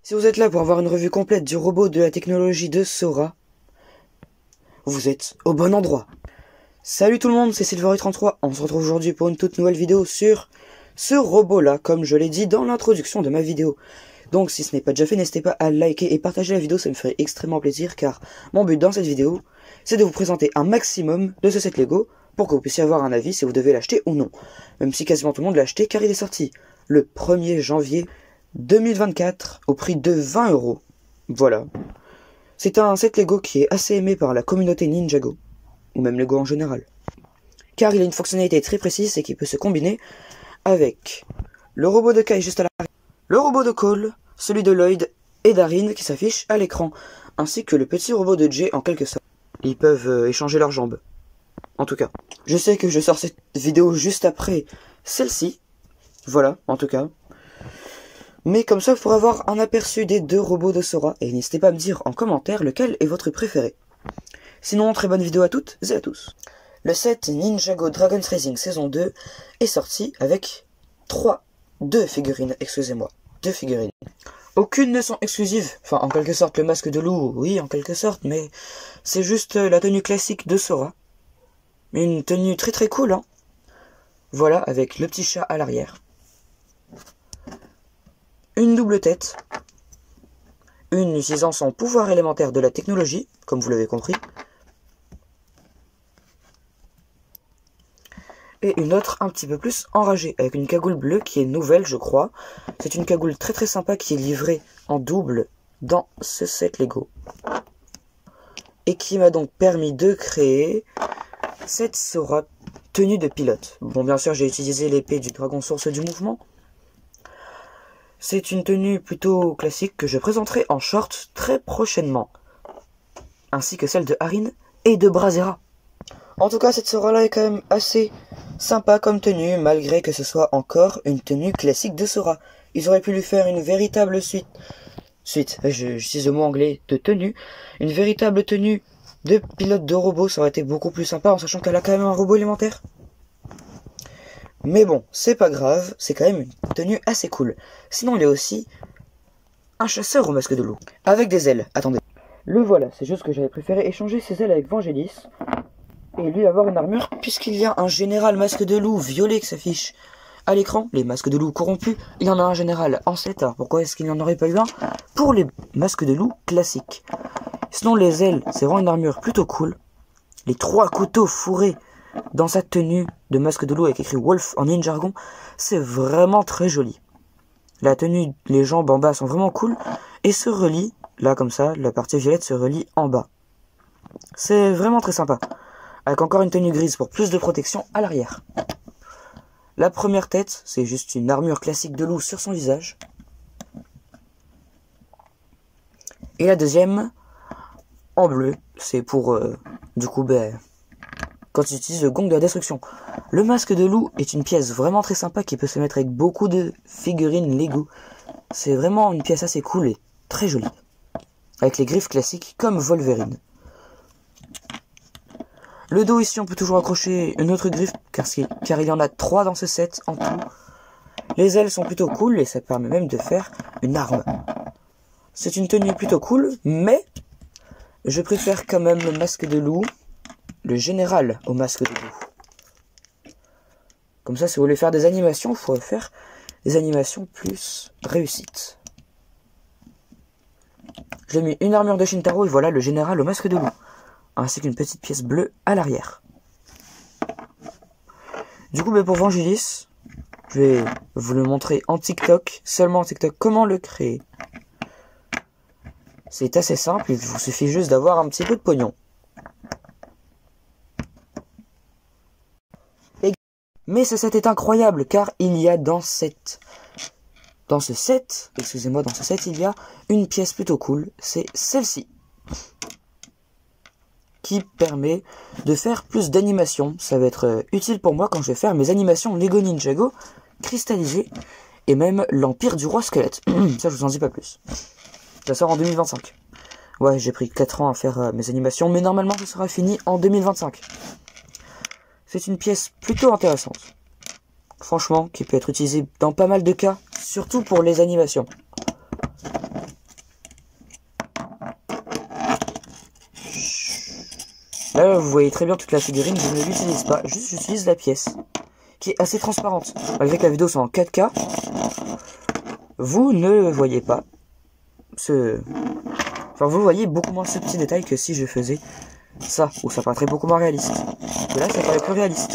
Si vous êtes là pour avoir une revue complète du robot de la technologie de Sora, vous êtes au bon endroit. Salut tout le monde, c'est Silvery33. On se retrouve aujourd'hui pour une toute nouvelle vidéo sur ce robot-là, comme je l'ai dit dans l'introduction de ma vidéo. Donc si ce n'est pas déjà fait, n'hésitez pas à liker et partager la vidéo, ça me ferait extrêmement plaisir, car mon but dans cette vidéo, c'est de vous présenter un maximum de ce set Lego, pour que vous puissiez avoir un avis si vous devez l'acheter ou non. Même si quasiment tout le monde l'a acheté, car il est sorti le 1er janvier 2024 au prix de 20 €. Voilà. C'est un set Lego qui est assez aimé par la communauté Ninjago, ou même Lego en général. Car il a une fonctionnalité très précise et qui peut se combiner avec le robot de Kai juste à l'arrière, le robot de Cole, celui de Lloyd et d'Arin qui s'affiche à l'écran, ainsi que le petit robot de Jay en quelque sorte. Ils peuvent échanger leurs jambes. En tout cas, je sais que je sors cette vidéo juste après celle-ci. Voilà, en tout cas. Mais comme ça, vous pourrez avoir un aperçu des deux robots de Sora. Et n'hésitez pas à me dire en commentaire lequel est votre préféré. Sinon, très bonne vidéo à toutes et à tous. Le set Ninjago Dragon's Rising saison 2 est sorti avec deux figurines. Aucune ne sont exclusives. Enfin, en quelque sorte, le masque de loup, oui, en quelque sorte, mais c'est juste la tenue classique de Sora. Une tenue très très cool, hein. Voilà, avec le petit chat à l'arrière. Une double tête. Une utilisant son pouvoir élémentaire de la technologie, comme vous l'avez compris. Et une autre un petit peu plus enragée, avec une cagoule bleue qui est nouvelle, je crois. C'est une cagoule très très sympa qui est livrée en double dans ce set Lego. Et qui m'a donc permis de créer cette Sora tenue de pilote. Bon, bien sûr, j'ai utilisé l'épée du dragon source du mouvement. C'est une tenue plutôt classique que je présenterai en short très prochainement. Ainsi que celle de Arin et de Brazera. En tout cas, cette Sora-là est quand même assez sympa comme tenue, malgré que ce soit encore une tenue classique de Sora. Ils auraient pu lui faire une véritable j'utilise le mot anglais de tenue. Une véritable tenue de pilote de robot, ça aurait été beaucoup plus sympa, en sachant qu'elle a quand même un robot élémentaire. Mais bon, c'est pas grave, c'est quand même une tenue assez cool. Sinon, il y a aussi un chasseur au masque de loup, avec des ailes. Attendez. Le voilà, c'est juste que j'avais préféré échanger ses ailes avec Vangelis, et lui avoir une armure, puisqu'il y a un général masque de loup violet qui s'affiche à l'écran. Les masques de loup corrompus, il y en a un général en 7. Alors pourquoi est-ce qu'il n'y en aurait pas eu un pour les masques de loup classiques? Sinon, les ailes, c'est vraiment une armure plutôt cool. Les 3 couteaux fourrés dans sa tenue de masque de loup avec écrit Wolf en Ninjargon, c'est vraiment très joli. La tenue, les jambes en bas sont vraiment cool et se relient, là comme ça, la partie violette se relie en bas. C'est vraiment très sympa. Avec encore une tenue grise pour plus de protection à l'arrière. La première tête, c'est juste une armure classique de loup sur son visage. Et la deuxième, en bleu, c'est pour, du coup, quand tu utilises le gong de la destruction. Le masque de loup est une pièce vraiment très sympa qui peut se mettre avec beaucoup de figurines Lego. C'est vraiment une pièce assez cool et très jolie. Avec les griffes classiques comme Wolverine. Le dos ici, on peut toujours accrocher une autre griffe car il y en a 3 dans ce set en tout. Les ailes sont plutôt cool et ça permet même de faire une arme. C'est une tenue plutôt cool, mais je préfère quand même le masque de loup. Le général au masque de loup. Comme ça, si vous voulez faire des animations, il faudrait faire des animations plus réussites. J'ai mis une armure de Shintaro et voilà le général au masque de loup. Ainsi qu'une petite pièce bleue à l'arrière. Du coup, pour Vangelis, je vais vous le montrer en TikTok, seulement en TikTok, comment le créer. C'est assez simple, il vous suffit juste d'avoir un petit peu de pognon. Mais ce set est incroyable car il y a dans ce set, il y a une pièce plutôt cool, c'est celle-ci. Qui permet de faire plus d'animations. Ça va être utile pour moi quand je vais faire mes animations Lego Ninjago cristallisées et même l'Empire du Roi Squelette. Ça, je vous en dis pas plus. Ça sort en 2025. Ouais, j'ai pris 4 ans à faire mes animations, mais normalement, ça sera fini en 2025. C'est une pièce plutôt intéressante. Franchement, qui peut être utilisée dans pas mal de cas, surtout pour les animations. Là, vous voyez très bien toute la figurine, je ne l'utilise pas, juste j'utilise la pièce, qui est assez transparente. Malgré que la vidéo soit en 4K, vous ne voyez pas Enfin, vous voyez beaucoup moins ce petit détail que si je faisais ça, où ça paraîtrait beaucoup moins réaliste. Et là, ça paraît plus réaliste.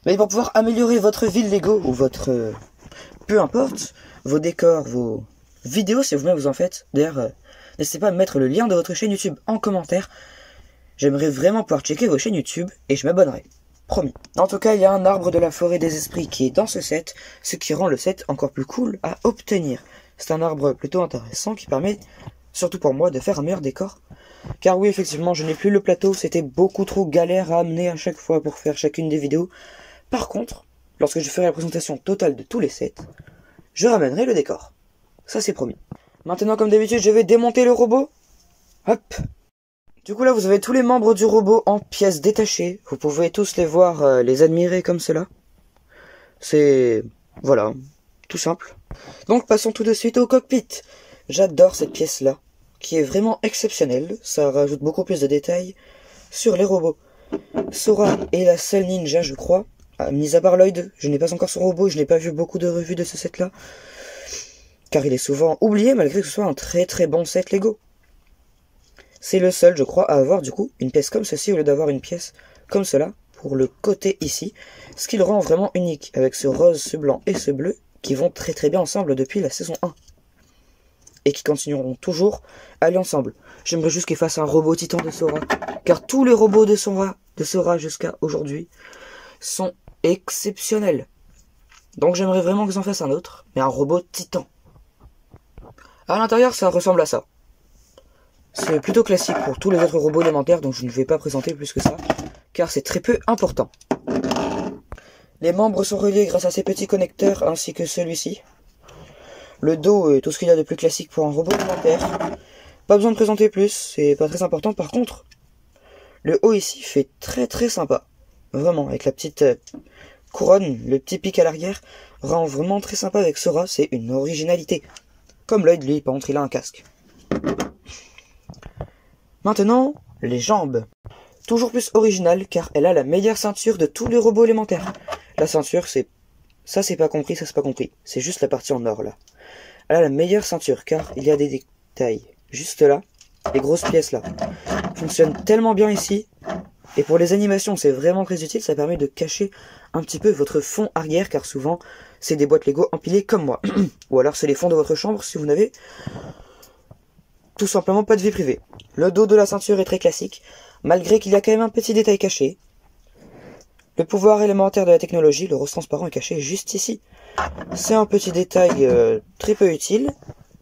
Mais pour pouvoir améliorer votre ville Lego, ou votre... peu importe, vos décors, vos vidéos, si vous-même vous en faites. D'ailleurs, n'hésitez pas à mettre le lien de votre chaîne YouTube en commentaire. J'aimerais vraiment pouvoir checker vos chaînes YouTube, et je m'abonnerai. Promis. En tout cas, il y a un arbre de la forêt des esprits qui est dans ce set, ce qui rend le set encore plus cool à obtenir. C'est un arbre plutôt intéressant qui permet, surtout pour moi, de faire un meilleur décor. Car oui, effectivement, je n'ai plus le plateau, c'était beaucoup trop galère à amener à chaque fois pour faire chacune des vidéos. Par contre, lorsque je ferai la présentation totale de tous les sets, je ramènerai le décor. Ça, c'est promis. Maintenant, comme d'habitude, je vais démonter le robot. Hop. Du coup, là, vous avez tous les membres du robot en pièces détachées. Vous pouvez tous les voir, les admirer comme cela. C'est... voilà, tout simple. Donc, passons tout de suite au cockpit. J'adore cette pièce-là, qui est vraiment exceptionnelle. Ça rajoute beaucoup plus de détails sur les robots. Sora est la seule ninja, je crois. Mis à part Lloyd, je n'ai pas encore son robot, je n'ai pas vu beaucoup de revues de ce set-là. Car il est souvent oublié, malgré que ce soit un très très bon set Lego. C'est le seul, je crois, à avoir du coup une pièce comme ceci, au lieu d'avoir une pièce comme cela, pour le côté ici. Ce qui le rend vraiment unique, avec ce rose, ce blanc et ce bleu, qui vont très très bien ensemble depuis la saison 1. Et qui continueront toujours à aller ensemble. J'aimerais juste qu'ils fassent un robot titan de Sora, car tous les robots de Sora jusqu'à aujourd'hui sont exceptionnels. Donc j'aimerais vraiment qu'ils en fassent un autre, mais un robot titan. À l'intérieur, ça ressemble à ça. C'est plutôt classique pour tous les autres robots élémentaires, donc je ne vais pas présenter plus que ça, car c'est très peu important. Les membres sont reliés grâce à ces petits connecteurs, ainsi que celui-ci. Le dos est tout ce qu'il y a de plus classique pour un robot élémentaire. Pas besoin de présenter plus, c'est pas très important. Par contre, le haut ici fait très très sympa. Vraiment, avec la petite couronne, le petit pic à l'arrière, rend vraiment très sympa avec Sora, c'est une originalité. Comme Lloyd, lui, par contre, il a un casque. Maintenant, les jambes. Toujours plus originale, car elle a la meilleure ceinture de tous les robots élémentaires. La ceinture, c'est... ça c'est pas compris, ça c'est pas compris. C'est juste la partie en or, là. Elle a la meilleure ceinture, car il y a des détails. Juste là, les grosses pièces là. Fonctionnent tellement bien ici. Et pour les animations, c'est vraiment très utile. Ça permet de cacher un petit peu votre fond arrière, car souvent, c'est des boîtes Lego empilées comme moi. Ou alors c'est les fonds de votre chambre si vous n'avez tout simplement pas de vie privée. Le dos de la ceinture est très classique, malgré qu'il y a quand même un petit détail caché. Le pouvoir élémentaire de la technologie, le rose transparent est caché juste ici. C'est un petit détail très peu utile,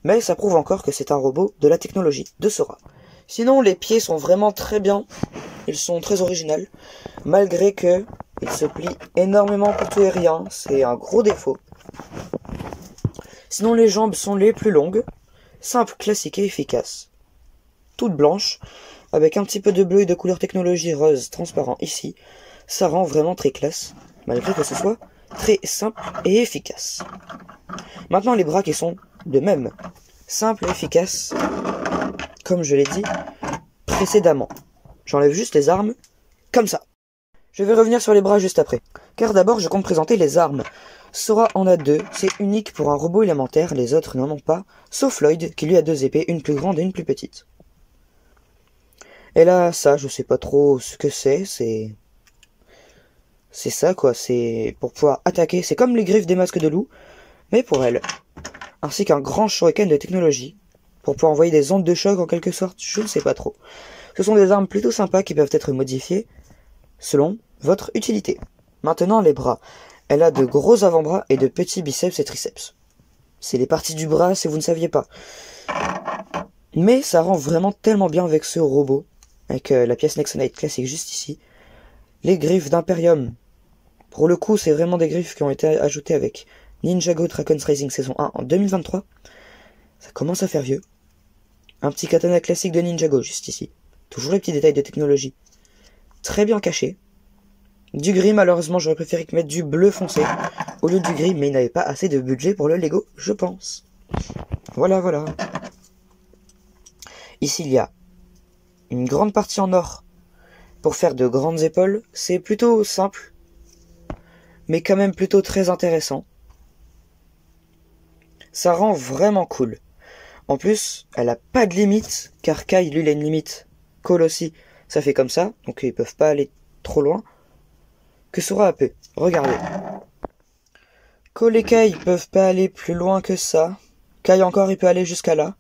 mais ça prouve encore que c'est un robot de la technologie de Sora. Sinon, les pieds sont vraiment très bien, ils sont très originaux, malgré que ils se plient énormément pour tout et rien, c'est un gros défaut. Sinon, les jambes sont les plus longues, simples, classiques et efficaces. Toutes blanches, avec un petit peu de bleu et de couleur technologie rose transparent ici, ça rend vraiment très classe, malgré que ce soit très simple et efficace. Maintenant, les bras qui sont de même, simples et efficaces, comme je l'ai dit précédemment. J'enlève juste les armes, comme ça. Je vais revenir sur les bras juste après. Car d'abord, je compte présenter les armes. Sora en a deux, c'est unique pour un robot élémentaire, les autres n'en ont pas, sauf Lloyd, qui lui a deux épées, une plus grande et une plus petite. Et là, ça, je sais pas trop ce que c'est ça, quoi, c'est pour pouvoir attaquer, c'est comme les griffes des masques de loup, mais pour elle. Ainsi qu'un grand shuriken de technologie, pour pouvoir envoyer des ondes de choc en quelque sorte, je ne sais pas trop. Ce sont des armes plutôt sympas qui peuvent être modifiées selon votre utilité. Maintenant, les bras. Elle a de gros avant-bras et de petits biceps et triceps. C'est les parties du bras si vous ne saviez pas. Mais ça rend vraiment tellement bien avec ce robot, avec la pièce Nexonite classique juste ici. Les griffes d'Imperium. Pour le coup, c'est vraiment des griffes qui ont été ajoutées avec Ninjago Dragon's Rising saison 1 en 2023. Ça commence à faire vieux. Un petit katana classique de Ninjago juste ici. Toujours les petits détails de technologie. Très bien cachés. Du gris, malheureusement, j'aurais préféré qu'ils mettent du bleu foncé au lieu du gris, mais ils n'avaient pas assez de budget pour le Lego, je pense. Voilà, voilà. Ici, il y a une grande partie en or pour faire de grandes épaules. C'est plutôt simple, mais quand même plutôt très intéressant. Ça rend vraiment cool. En plus, elle a pas de limite, car Kai, lui, il a une limite. Cole aussi, ça fait comme ça, donc ils peuvent pas aller trop loin. Que Sora peut. Regardez. Cole et Kai peuvent pas aller plus loin que ça. Kai encore, il peut aller jusqu'à là.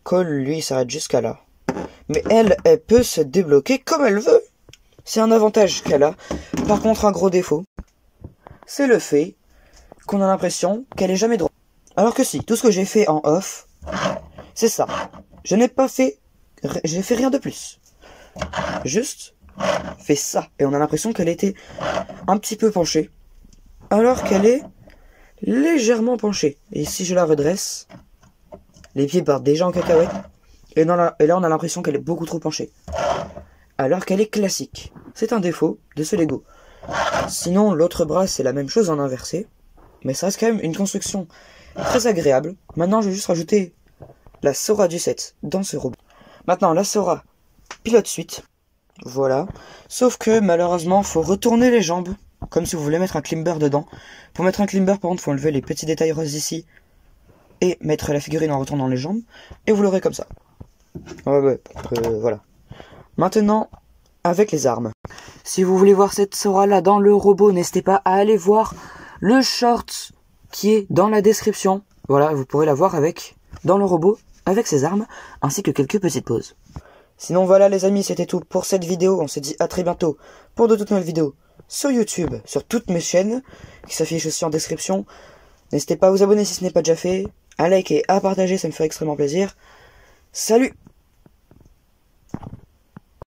Cole, lui, il s'arrête jusqu'à là. Mais elle peut se débloquer comme elle veut. C'est un avantage qu'elle a. Par contre, un gros défaut, c'est le fait qu'on a l'impression qu'elle est jamais droite. Alors que si, tout ce que j'ai fait en off, c'est ça. J'ai fait rien de plus. Juste fait ça. Et on a l'impression qu'elle était un petit peu penchée. Alors qu'elle est légèrement penchée. Et si je la redresse, les pieds partent déjà en cacahuète. Et là, on a l'impression qu'elle est beaucoup trop penchée. Alors qu'elle est classique. C'est un défaut de ce Lego. Sinon, l'autre bras, c'est la même chose en inversé. Mais ça reste quand même une construction très agréable. Maintenant, je vais juste rajouter la Sora du set dans ce robot. Maintenant, la Sora pilote suite. Voilà. Sauf que, malheureusement, faut retourner les jambes. Comme si vous voulez mettre un climber dedans. Pour mettre un climber, par contre, faut enlever les petits détails roses ici. Et mettre la figurine en retournant les jambes. Et vous l'aurez comme ça. Voilà. Maintenant, avec les armes. Si vous voulez voir cette Sora là dans le robot, n'hésitez pas à aller voir le short qui est dans la description. Voilà, vous pourrez la voir dans le robot, avec ses armes, ainsi que quelques petites pauses. Sinon voilà les amis, c'était tout pour cette vidéo. On se dit à très bientôt pour de toutes nouvelles vidéos sur YouTube, sur toutes mes chaînes, qui s'affichent aussi en description. N'hésitez pas à vous abonner si ce n'est pas déjà fait, à liker et à partager, ça me ferait extrêmement plaisir. Salut!